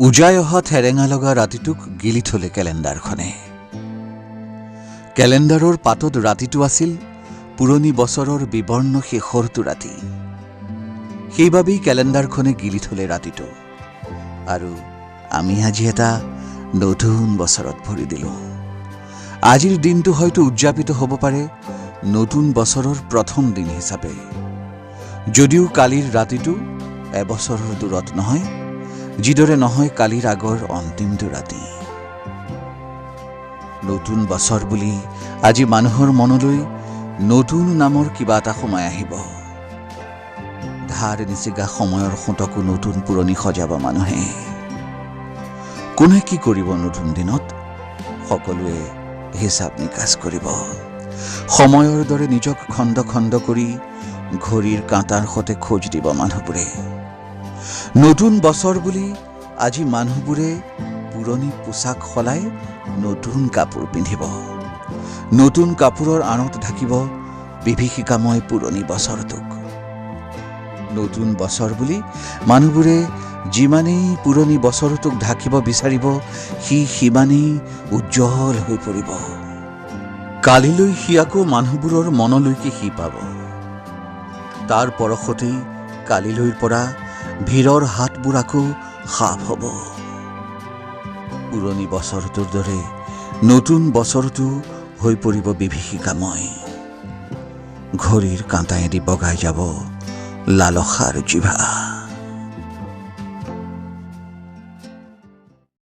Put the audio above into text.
উজাই অহা থেৰেঙা লগা ৰাতিটোক গিলি থলে কেলেণ্ডাৰখনে। কেলেণ্ডাৰৰ পাতত ৰাতিটো আছিল পুৰণি বছৰৰ বিবৰ্ণ শেষৰটো ৰাতি। সেইবাবেই কেলেণ্ডাৰখনে গিলি থলে ৰাতিটো। আৰু আমি আজি এটা নতুন বছৰত ভৰি দিলো। আজিৰ দিনটো হয়তো উদযাপিত হ'ব পাৰে নতুন বছৰৰ প্ৰথম দিন হিচাপে, যদিও কালিৰ ৰাতিটো এবছৰৰ দূৰত নহয়, যিদৰে নহয় কালিৰ আগৰ অন্তিমটো ৰাতি। নতুন বছৰ বুলি আজি মানুহৰ মনলৈ নতুন নামৰ কিবা এটা সোমাই আহিব। ধাৰ নিচিগা সময়ৰ সোঁতকো নতুন পুৰণি সজাব মানুহে। কোনে কি কৰিব নতুন দিনত? সকলোৱে হিচাপ নিকাচ কৰিব। সময়ৰ দৰে নিজক খণ্ড খণ্ড কৰি ঘড়ীৰ কাঁটাৰ সতে খোজ দিব মানুহবোৰে। নতুন বছৰ বুলি আজি মানুহবোৰে পুৰণি পোছাক সলাই নতুন কাপোৰ পিন্ধিব। নতুন কাপোৰৰ আঁৰত ঢাকিব বিভীষিকাময় পুৰণি বছৰটোক। নতুন বছৰ বুলি মানুহবোৰে যিমানেই পুৰণি বছৰটোক ঢাকিব বিচাৰিব, সি সিমানেই উজ্জ্বল হৈ পৰিব। কালিলৈ সি আকৌ মানুহবোৰৰ মনলৈকে সি পাব। তাৰ পৰশতেই কালিলৈৰ পৰা ভিৰৰ হাতবোৰ আকৌ সাপ হ'ব। পুৰণি বছৰটোৰ দৰে নতুন বছৰটো হৈ পৰিব বিভীষিকাময়। ঘড়ীৰ কাঁটায়েদি বগাই যাব লালসাৰ জিভা।